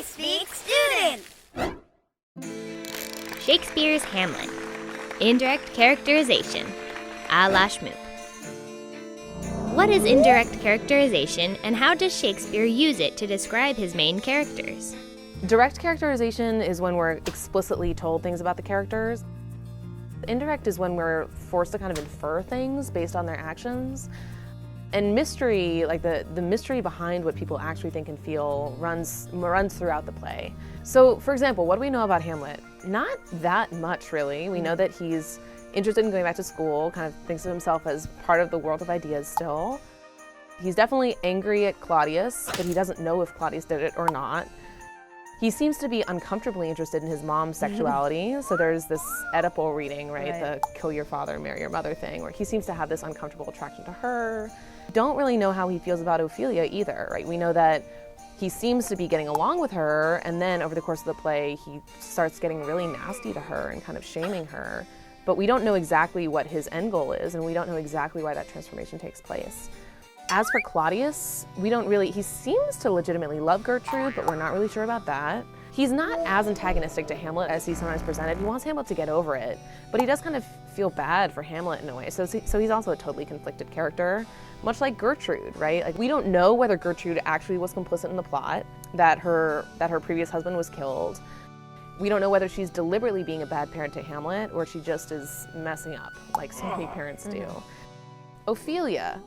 Speak Student! Shakespeare's Hamlet. Indirect characterization, a la Shmoop. What is indirect characterization, and how does Shakespeare use it to describe his main characters? Direct characterization is when we're explicitly told things about the characters. Indirect is when we're forced to kind of infer things based on their actions. And mystery, like the mystery behind what people actually think and feel, runs throughout the play. So, for example, what do we know about Hamlet? Not that much, really. We know that he's interested in going back to school, kind of thinks of himself as part of the world of ideas still. He's definitely angry at Claudius, but he doesn't know if Claudius did it or not. He seems to be uncomfortably interested in his mom's sexuality, so there's this Oedipal reading, right? The kill your father, marry your mother thing, where he seems to have this uncomfortable attraction to her. Don't really know how he feels about Ophelia either, right? We know that he seems to be getting along with her, and then over the course of the play, he starts getting really nasty to her and kind of shaming her. But we don't know exactly what his end goal is, and we don't know exactly why that transformation takes place. As for Claudius, he seems to legitimately love Gertrude, but we're not really sure about that. He's not as antagonistic to Hamlet as he's sometimes presented. He wants Hamlet to get over it, but he does kind of feel bad for Hamlet in a way. So he's also a totally conflicted character, much like Gertrude, right? Like, we don't know whether Gertrude actually was complicit in the plot, that her previous husband was killed. We don't know whether she's deliberately being a bad parent to Hamlet, or she just is messing up, like so many parents do. Ophelia,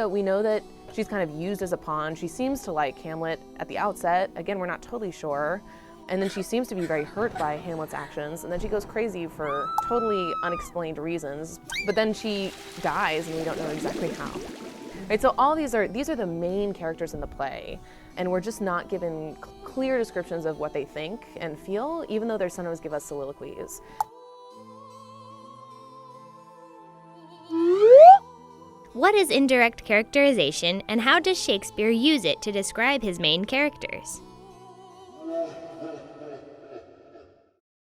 we know that she's kind of used as a pawn. She seems to like Hamlet at the outset. Again, we're not totally sure. And then she seems to be very hurt by Hamlet's actions, and then she goes crazy for totally unexplained reasons. But then she dies, and we don't know exactly how. Right, so all these are the main characters in the play, and we're just not given clear descriptions of what they think and feel, even though they sometimes give us soliloquies. What is indirect characterization, and how does Shakespeare use it to describe his main characters?